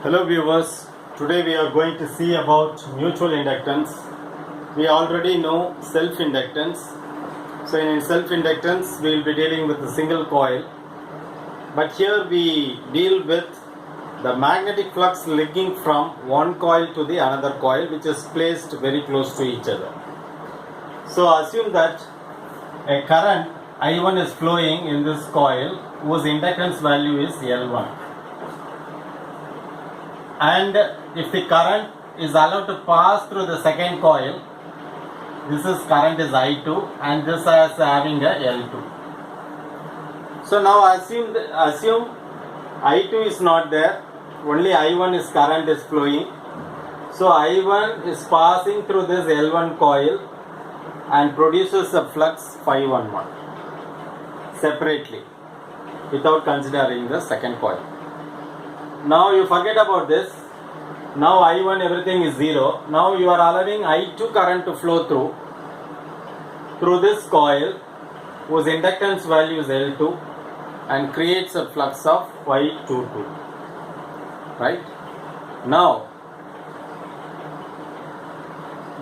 Hello viewers, today we are going to see about mutual inductance. We already know self-inductance. So in self-inductance we will be dealing with a single coil. But here we deal with the magnetic flux linking from one coil to the another coil, which is placed very close to each other. So assume that a current I1 is flowing in this coil whose inductance value is L1. And if the current is allowed to pass through the second coil, this is current is I2 and this is having a L2. So now assume I2 is not there, only I1 is current is flowing. So I1 is passing through this L1 coil and produces a flux Phi11 separately without considering the second coil. Now you forget about this. Now I1 everything is 0. Now you are allowing I2 current to flow through this coil whose inductance value is L2 and creates a flux of Phi22. Right? Now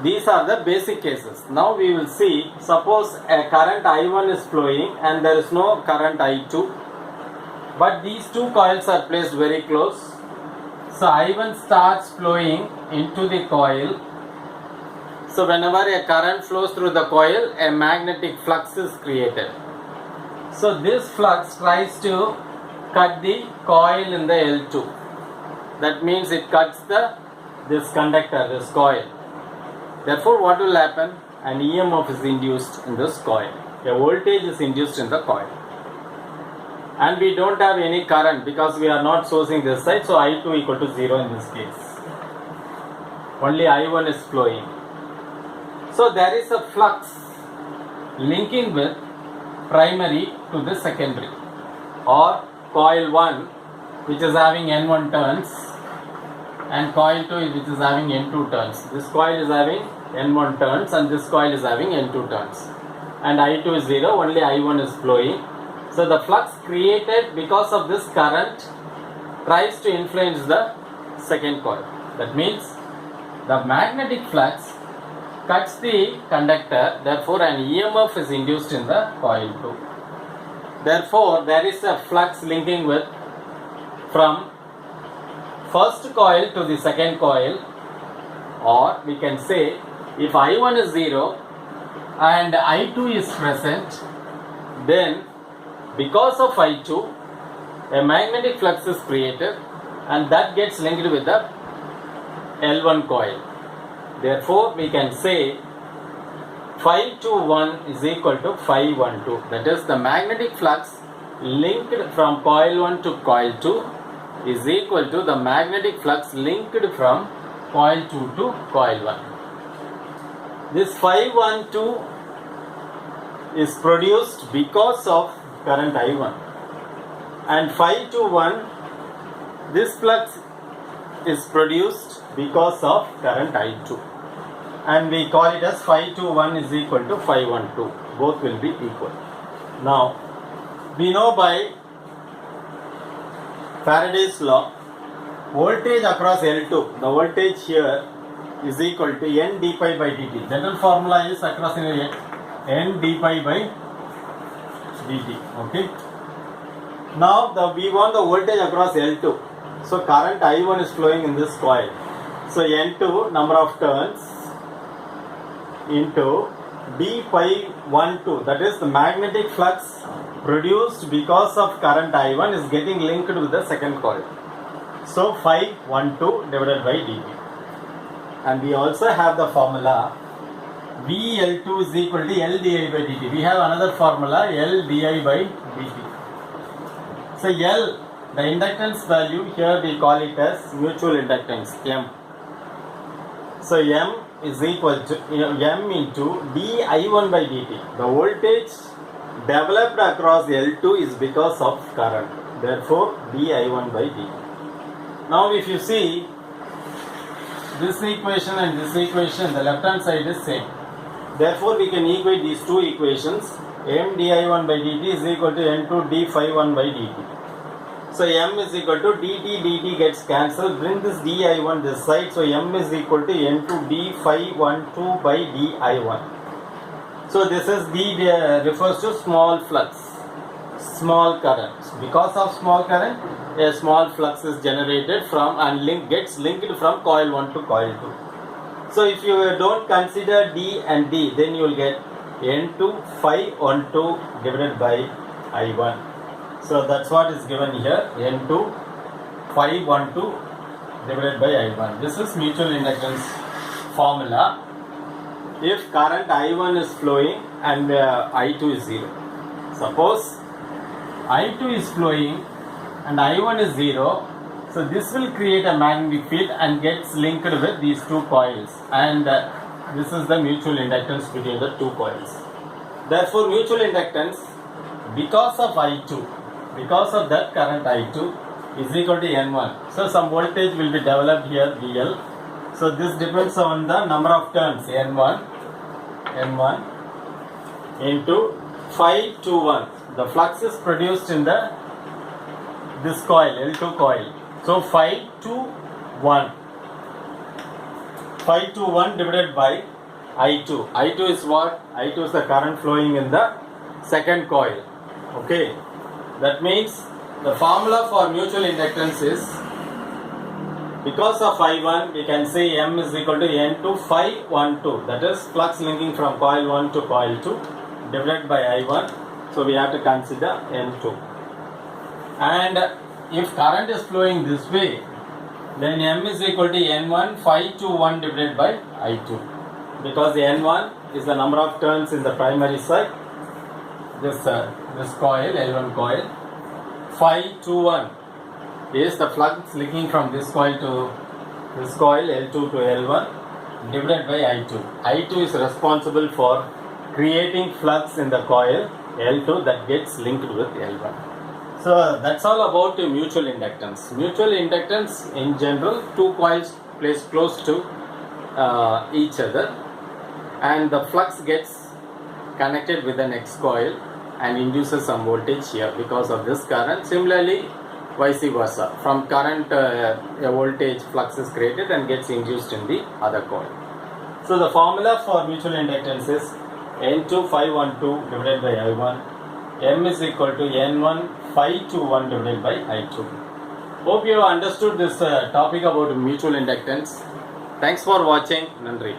these are the basic cases. Now we will see, suppose a current I1 is flowing and there is no current I2. But these two coils are placed very close. So I1 starts flowing into the coil. So whenever a current flows through the coil, a magnetic flux is created. So this flux tries to cut the coil in the L2. That means it cuts this conductor, this coil. Therefore what will happen? An EMF is induced in this coil. A voltage is induced in the coil. And we don't have any current because we are not sourcing this side, so I2 equal to 0 in this case. Only I1 is flowing. So there is a flux linking with primary to the secondary, or coil 1 which is having N1 turns and coil 2 which is having N2 turns. This coil is having N1 turns and this coil is having N2 turns. And I2 is 0, only I1 is flowing. So the flux created because of this current tries to influence the second coil. That means the magnetic flux cuts the conductor, therefore an EMF is induced in the coil 2. Therefore there is a flux linking with from first coil to the second coil, or we can say if I1 is 0 and I2 is present, then because of I2, a magnetic flux is created and that gets linked with the L1 coil. Therefore, we can say Phi21 is equal to Phi12. That is, the magnetic flux linked from coil 1 to coil 2 is equal to the magnetic flux linked from coil 2 to coil 1. This Phi12 is produced because of current I1, and Phi21, this flux is produced because of current I2, and we call it as Phi21 is equal to Phi12. Both will be equal. Now we know by Faraday's law, voltage across L2, the voltage here is equal to N d pi by dt. General formula is across N d pi by dt. Okay. Now we want the voltage across L2. So current I1 is flowing in this coil. So N2 number of turns into d pi 12, that is the magnetic flux produced because of current I1 is getting linked with the second coil. So Phi12 divided by dt. And we also have the formula VL2 is equal to L di by dt. We have another formula L di by dt. So L, the inductance value, here we call it as mutual inductance, M. So M is equal to M into di1 by dt. The voltage developed across L2 is because of current. Therefore di1 by dt. Now if you see this equation and this equation, the left hand side is same. Therefore we can equate these two equations. M di1 by dt is equal to N2 d phi1 by dt. So M is equal to dt gets cancelled. Bring this di1 this side. So M is equal to N2 d phi 12 by di1. So this is refers to small flux, small current. Because of small current, a small flux is generated from and gets linked from coil 1 to coil 2. So if you don't consider D and D, then you will get N2 phi 12 divided by I1. So that's what is given here, N2 phi 12 divided by I1. This is mutual inductance formula if current I1 is flowing and I2 is 0. Suppose I2 is flowing and I1 is 0, so this will create a magnetic field and gets linked with these two coils, and this is the mutual inductance between the two coils. Therefore mutual inductance because of I2, because of that current I2 is equal to N1. So some voltage will be developed here, VL. So this depends on the number of turns, N1 into phi 21. The flux is produced in this coil, L2 coil. So phi 21 divided by I2. I2 is what? I2 is the current flowing in the second coil. Okay. That means the formula for mutual inductance is, because of I1 we can say M is equal to N2 phi 12, that is flux linking from coil 1 to coil 2 divided by I1. So we have to consider N2. And if current is flowing this way, then M is equal to N1 phi 21 divided by I2. Because N1 is the number of turns in the primary side, this coil, L1 coil. Phi 21 is the flux linking from this coil to this coil, L2 to L1, divided by I2. I2 is responsible for creating flux in the coil L2 that gets linked with L1. So that's all about mutual inductance. Mutual inductance in general, two coils placed close to each other, and the flux gets connected with the next coil and induces some voltage here because of this current. Similarly, vice versa. From current, a voltage flux is created and gets induced in the other coil. So the formula for mutual inductance is N2 phi 12 divided by I1. M is equal to N1 phi 21 divided by I2. Hope you have understood this topic about mutual inductance. Thanks for watching. Nandri.